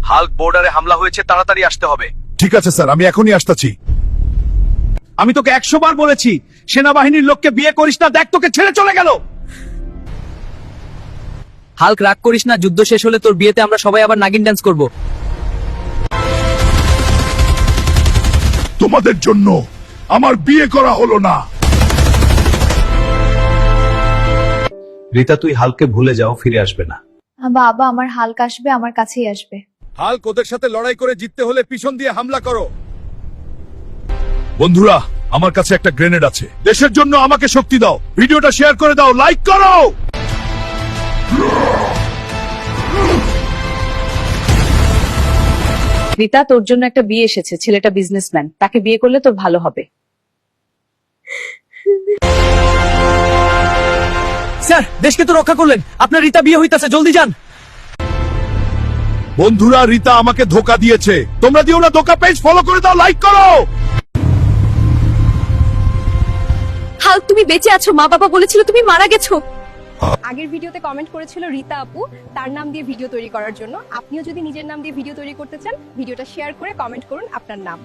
Hulk বর্ডারে হামলা হয়েছে, তাড়াতাড়ি আসতে হবে। ঠিক আছে স্যার, আমি এখনই আসতেছি। আমি তোকে 100 বার বলেছি সেনাবাহিনীর লোককে বিয়ে করিস না, দেখ তোকে ছেড়ে চলে গেল। হাল্ক রাগ করিস না, যুদ্ধ শেষ হলে তোর বিয়েতে আমরা সবাই আবার নাগিন ডান্স করব। তোমাদের জন্য আমার বিয়ে করা হলো না। রিতা, তুই হাল্ককে ভুলে যাও, ফিরে আসবে না। বাবা, আমার হাল্ক আসবে, আমার কাছেই আসবে। হাল্ক ওদের সাথে লড়াই করে জিততে হলে পিছন দিয়ে হামলা করো। বন্ধুরা, আমার কাছে একটা গ্রেনেড আছে। দেশের জন্য আমাকে শক্তি দাও। ভিডিওটা শেয়ার করে দাও, লাইক করো। রিতা, তোর জন্য একটা বিয়ে এসেছে। ছেলেটা বিজনেসম্যান, তাকে বিয়ে করলে তোর ভালো হবে। স্যার, দেশকে তো রক্ষা করলেন, আপনার রিতা বিয়ে হইতাছে, জলদি যান। বন্ধুরা, রিতা আমাকে ধোকা দিয়েছে। তোমরা দিও না ধোকা। পেজ ফলো করে দাও, লাইক করো। হাল্ক, তুমি বেঁচে আছো। মা বাবা বলেছিল তুমি মারা গেছো। আগের ভিডিওতে কমেন্ট করেছিল রিতা আপু তার নাম দিয়ে ভিডিও তৈরি করার জন্য। আপনিও যদি নিজের নাম দিয়ে ভিডিও তৈরি করতে চান, ভিডিওটা শেয়ার করে কমেন্ট করুন আপনার নাম।